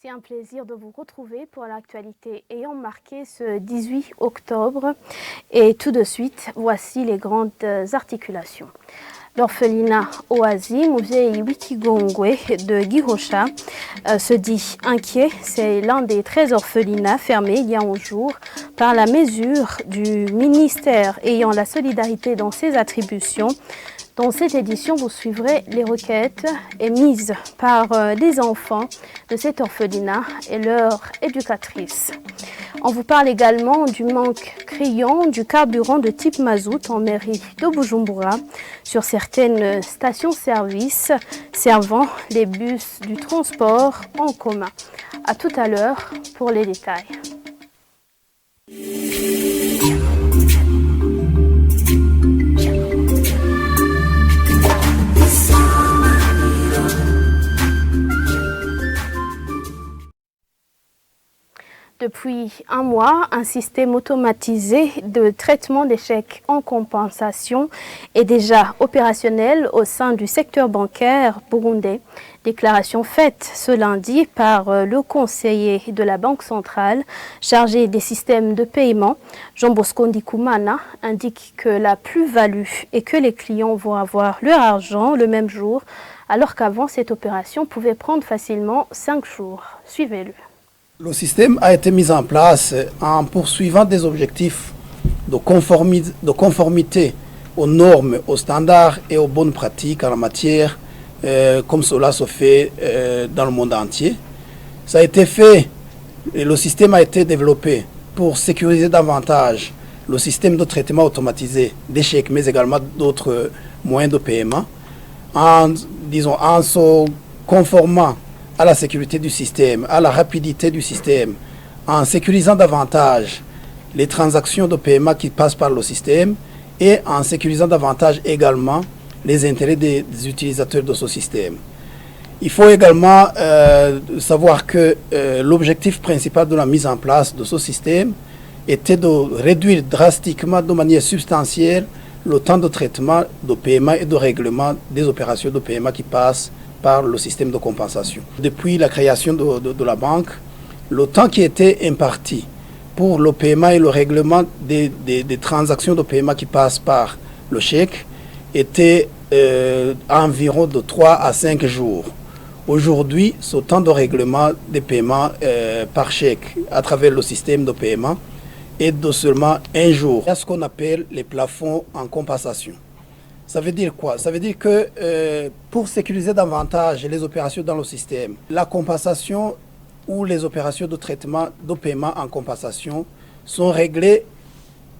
C'est un plaisir de vous retrouver pour l'actualité ayant marqué ce 18 octobre. Et tout de suite, voici les grandes articulations. L'orphelinat Oasi Muvyeyi Wikigongwe de Gihosha se dit inquiet. C'est l'un des 13 orphelinats fermés il y a 11 jours par la mesure du ministère ayant la solidarité dans ses attributions. Dans cette édition, vous suivrez les requêtes émises par les enfants de cet orphelinat et leurs éducatrices. On vous parle également du manque criant du carburant de type mazout en mairie de Bujumbura sur certaines stations-service servant les bus du transport en commun. À tout à l'heure pour les détails. Depuis un mois, un système automatisé de traitement des chèques en compensation est déjà opérationnel au sein du secteur bancaire burundais. Déclaration faite ce lundi par le conseiller de la Banque centrale chargé des systèmes de paiement, Jean Bosco Ndikumana, indique que la plus-value est que les clients vont avoir leur argent le même jour, alors qu'avant cette opération pouvait prendre facilement 5 jours. Suivez-le. Le système a été mis en place en poursuivant des objectifs de conformité aux normes, aux standards et aux bonnes pratiques en la matière, comme cela se fait dans le monde entier. Ça a été fait, et le système a été développé pour sécuriser davantage le système de traitement automatisé des chèques, mais également d'autres moyens de paiement, en se conformant à la sécurité du système, à la rapidité du système, en sécurisant davantage les transactions de paiement qui passent par le système et en sécurisant davantage également les intérêts des utilisateurs de ce système. Il faut également savoir que l'objectif principal de la mise en place de ce système était de réduire drastiquement, de manière substantielle, le temps de traitement, de paiement et de règlement des opérations de paiement qui passent par le système de compensation. Depuis la création de la banque, le temps qui était imparti pour le paiement et le règlement des transactions de paiement qui passent par le chèque était environ de 3 à 5 jours. Aujourd'hui, ce temps de règlement des paiements par chèque à travers le système de paiement est de seulement 1 jour. Il y a ce qu'on appelle les plafonds en compensation. Ça veut dire quoi? Ça veut dire que pour sécuriser davantage les opérations dans le système, la compensation ou les opérations de traitement de paiement en compensation sont réglées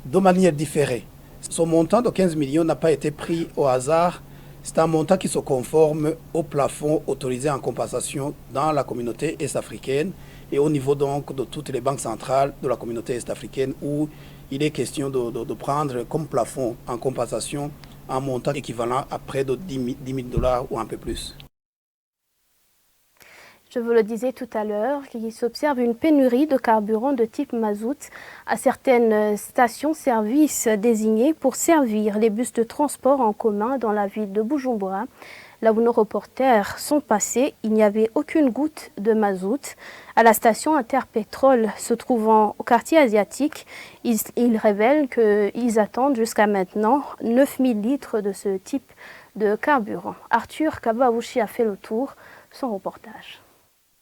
de manière différée. Ce montant de 15 millions n'a pas été pris au hasard. C'est un montant qui se conforme au plafond autorisé en compensation dans la communauté est-africaine et au niveau donc de toutes les banques centrales de la communauté est-africaine où il est question de prendre comme plafond en compensation un montant équivalent à près de 10 000 $ ou un peu plus. Je vous le disais tout à l'heure, qu'il s'observe une pénurie de carburant de type mazout à certaines stations-service désignées pour servir les bus de transport en commun dans la ville de Bujumbura. Là où nos reporters sont passés, il n'y avait aucune goutte de mazout. À la station Interpétrole se trouvant au quartier asiatique, ils révèlent qu'ils attendent jusqu'à maintenant 9000 litres de ce type de carburant. Arthur Kabawushi a fait le tour, son reportage.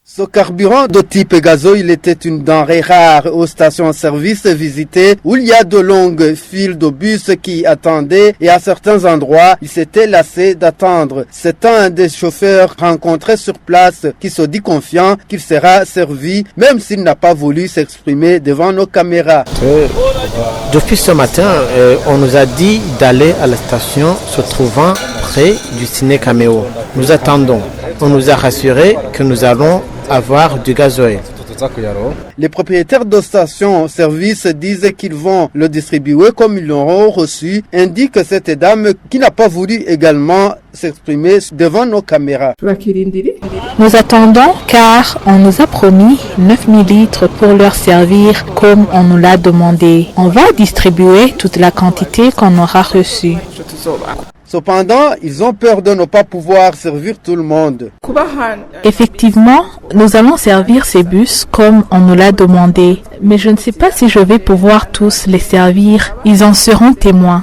Ce carburant de type gazoil était une denrée rare aux stations-service visitées où il y a de longues files de bus qui attendaient et à certains endroits, ils s'étaient lassés d'attendre. C'est un des chauffeurs rencontrés sur place qui se dit confiant qu'il sera servi même s'il n'a pas voulu s'exprimer devant nos caméras. Depuis ce matin, on nous a dit d'aller à la station se trouvant près du ciné Caméo. Nous attendons. On nous a rassuré que nous allons avoir du gazoil. Les propriétaires de stations-service disent qu'ils vont le distribuer comme ils l'auront reçu, indique cette dame qui n'a pas voulu également s'exprimer devant nos caméras. Nous attendons car on nous a promis 9000 litres pour leur servir comme on nous l'a demandé. On va distribuer toute la quantité qu'on aura reçue. Cependant, ils ont peur de ne pas pouvoir servir tout le monde. Effectivement, nous allons servir ces bus comme on nous l'a demandé. Mais je ne sais pas si je vais pouvoir tous les servir. Ils en seront témoins.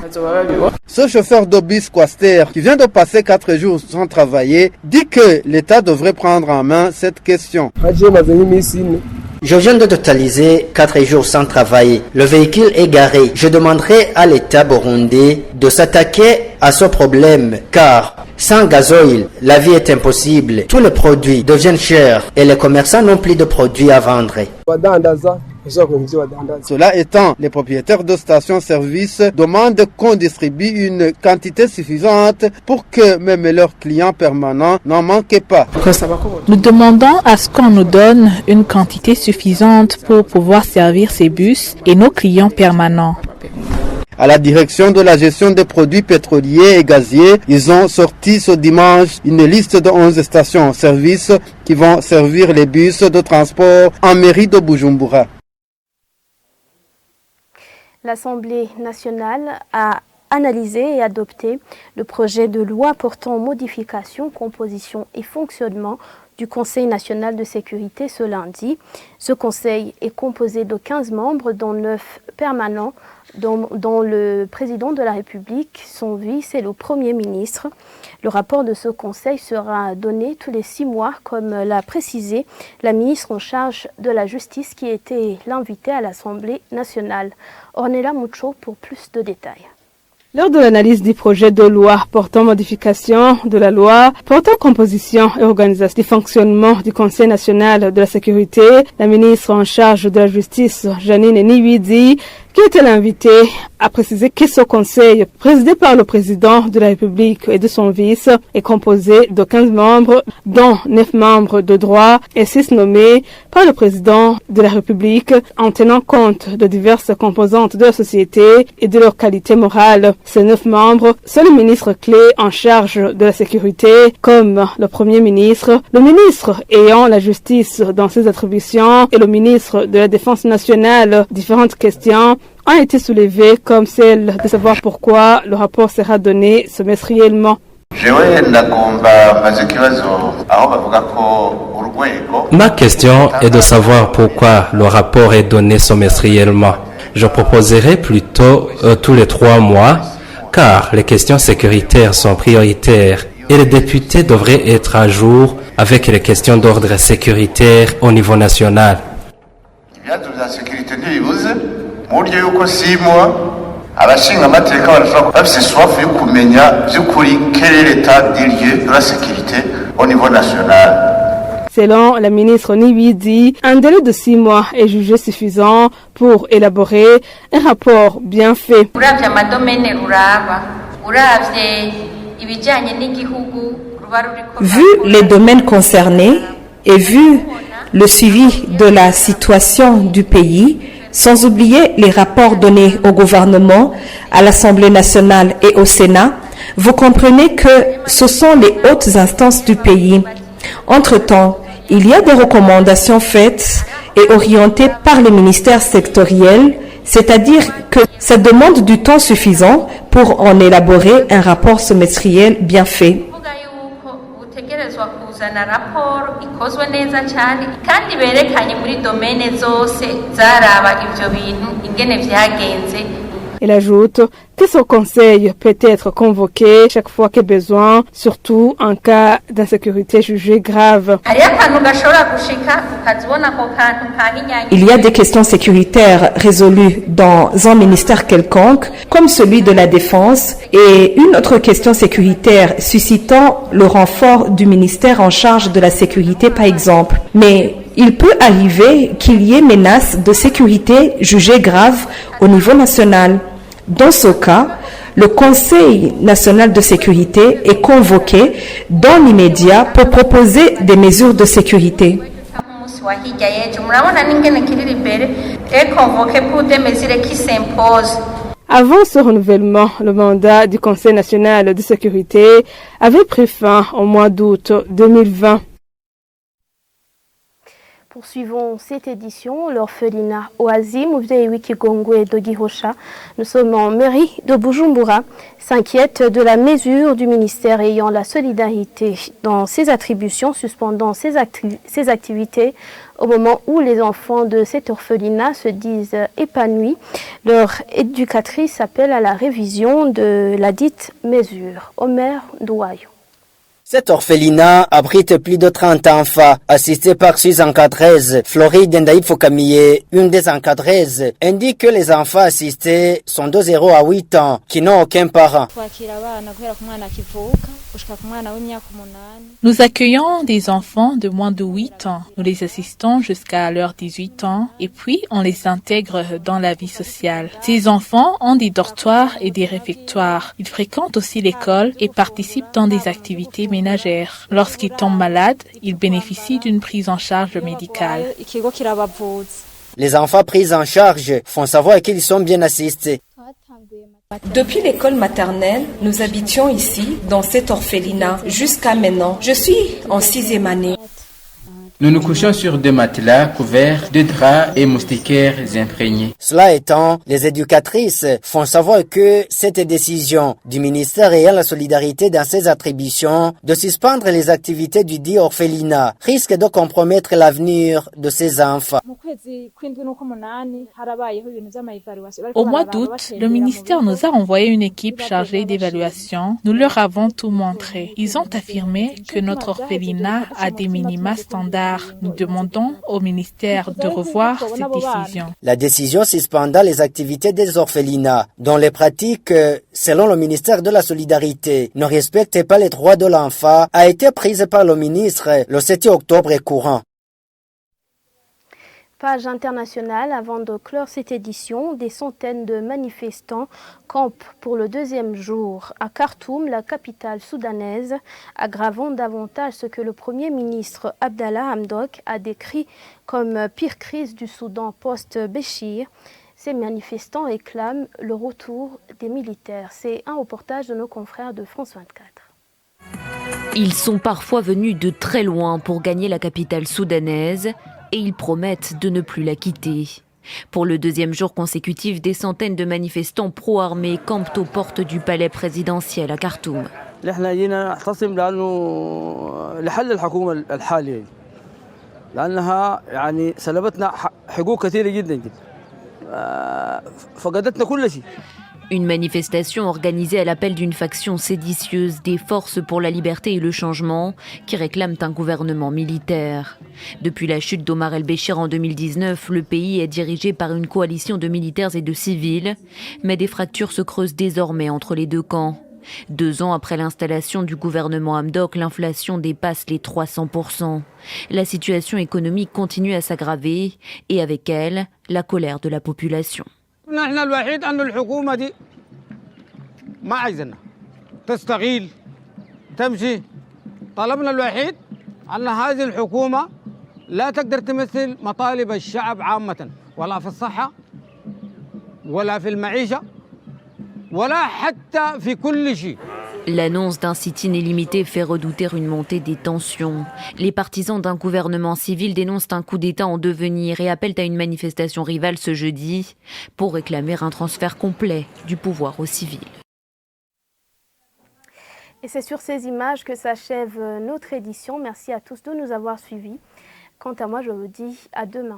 Ce chauffeur de bus Quaster, qui vient de passer 4 jours sans travailler, dit que l'État devrait prendre en main cette question. Je viens de totaliser 4 jours sans travail. Le véhicule est garé. Je demanderai à l'État burundais de s'attaquer à ce problème, car sans gasoil, la vie est impossible. Tous les produits deviennent chers et les commerçants n'ont plus de produits à vendre. Cela étant, les propriétaires de stations-service demandent qu'on distribue une quantité suffisante pour que même leurs clients permanents n'en manquent pas. Nous demandons à ce qu'on nous donne une quantité suffisante pour pouvoir servir ces bus et nos clients permanents. À la direction de la gestion des produits pétroliers et gaziers, ils ont sorti ce dimanche une liste de 11 stations-service qui vont servir les bus de transport en mairie de Bujumbura. L'Assemblée nationale a analysé et adopté le projet de loi portant modification, composition et fonctionnement du Conseil national de sécurité ce lundi. Ce conseil est composé de 15 membres, dont 9 permanents, dont le président de la République, son vice et le Premier ministre. Le rapport de ce conseil sera donné tous les 6 mois, comme l'a précisé la ministre en charge de la Justice qui était l'invitée à l'Assemblée nationale. Ornella Mucho pour plus de détails. Lors de l'analyse du projet de loi portant modification de la loi portant composition et organisation du fonctionnement du Conseil national de la sécurité, la ministre en charge de la Justice, Janine Niwidi, qui était l'invitée, a précisé que ce conseil, présidé par le président de la République et de son vice, est composé de 15 membres, dont 9 membres de droit et 6 nommés par le président de la République, en tenant compte de diverses composantes de la société et de leur qualité morale. Ces 9 membres sont les ministres clés en charge de la sécurité, comme le Premier ministre, le ministre ayant la justice dans ses attributions et le ministre de la Défense nationale. Différentes questions ont été soulevées, comme celle de savoir pourquoi le rapport sera donné semestriellement. Ma question est de savoir pourquoi le rapport est donné semestriellement. Je proposerai plutôt tous les 3 mois, car les questions sécuritaires sont prioritaires et les députés devraient être à jour avec les questions d'ordre sécuritaire au niveau national. Selon la ministre Niwidi, un délai de 6 mois est jugé suffisant pour élaborer un rapport bien fait. Vu les domaines concernés et vu le suivi de la situation du pays, sans oublier les rapports donnés au gouvernement, à l'Assemblée nationale et au Sénat, vous comprenez que ce sont les hautes instances du pays. Entre-temps, il y a des recommandations faites et orientées par les ministères sectoriels, c'est-à-dire que ça demande du temps suffisant pour en élaborer un rapport semestriel bien fait. Elle ajoute que ce conseil peut être convoqué chaque fois que besoin, surtout en cas d'insécurité jugée grave. Il y a des questions sécuritaires résolues dans un ministère quelconque, comme celui de la Défense, et une autre question sécuritaire suscitant le renfort du ministère en charge de la sécurité, par exemple. Mais il peut arriver qu'il y ait menace de sécurité jugée grave au niveau national. Dans ce cas, le Conseil national de sécurité est convoqué dans l'immédiat pour proposer des mesures de sécurité. Avant ce renouvellement, le mandat du Conseil national de sécurité avait pris fin au mois d'août 2020. Poursuivons cette édition, l'orphelinat Oazim, Muvdei Wikigongwe de Gihosha. Nous sommes en mairie de Bujumbura, s'inquiète de la mesure du ministère ayant la solidarité dans ses attributions, suspendant ses activités au moment où les enfants de cet orphelinat se disent épanouis. Leur éducatrice appelle à la révision de la dite mesure. Omer Douayo. Cet orphelinat abrite plus de 30 enfants, assistés par 6 encadreuses. Floride Ndaïb Fokamiye, une des encadreuses, indique que les enfants assistés sont de 0 à 8 ans, qui n'ont aucun parent. Nous accueillons des enfants de moins de 8 ans. Nous les assistons jusqu'à leurs 18 ans et puis on les intègre dans la vie sociale. Ces enfants ont des dortoirs et des réfectoires. Ils fréquentent aussi l'école et participent dans des activités ménagères. Lorsqu'ils tombent malades, ils bénéficient d'une prise en charge médicale. Les enfants pris en charge font savoir qu'ils sont bien assistés. Depuis l'école maternelle, nous habitions ici, dans cet orphelinat, jusqu'à maintenant. Je suis en 6e année. Nous nous couchons sur des matelas couverts de draps et moustiquaires imprégnés. Cela étant, les éducatrices font savoir que cette décision du ministère ayant la solidarité dans ses attributions de suspendre les activités du dit orphelinat risque de compromettre l'avenir de ces enfants. Au mois d'août, le ministère nous a envoyé une équipe chargée d'évaluation. Nous leur avons tout montré. Ils ont affirmé que notre orphelinat a des minima standards. Nous demandons au ministère de revoir cette décision. La décision suspendant les activités des orphelinats, dont les pratiques, selon le ministère de la Solidarité, ne respectent pas les droits de l'enfant, a été prise par le ministre le 7 octobre courant. Page internationale, avant de clore cette édition, des centaines de manifestants campent pour le 2e jour à Khartoum, la capitale soudanaise, aggravant davantage ce que le Premier ministre Abdallah Hamdok a décrit comme pire crise du Soudan post-Béchir. Ces manifestants réclament le retour des militaires. C'est un reportage de nos confrères de France 24. Ils sont parfois venus de très loin pour gagner la capitale soudanaise et ils promettent de ne plus la quitter. Pour le 2e jour consécutif, des centaines de manifestants pro-armés campent aux portes du palais présidentiel à Khartoum. Une manifestation organisée à l'appel d'une faction séditieuse des Forces pour la liberté et le changement qui réclament un gouvernement militaire. Depuis la chute d'Omar el-Béchir en 2019, le pays est dirigé par une coalition de militaires et de civils, mais des fractures se creusent désormais entre les deux camps. 2 ans après l'installation du gouvernement Hamdok, l'inflation dépasse les 300%. La situation économique continue à s'aggraver et avec elle, la colère de la population. نحن الوحيد أن الحكومة دي ما عايزنا تستغيل تمشي طلبنا الوحيد أن هذه الحكومة لا تقدر تمثل مطالب الشعب عامة ولا في الصحة ولا في المعيشة ولا حتى في كل شيء. L'annonce d'un sit-in illimité fait redouter une montée des tensions. Les partisans d'un gouvernement civil dénoncent un coup d'État en devenir et appellent à une manifestation rivale ce jeudi pour réclamer un transfert complet du pouvoir aux civils. Et c'est sur ces images que s'achève notre édition. Merci à tous de nous avoir suivis. Quant à moi, je vous dis à demain.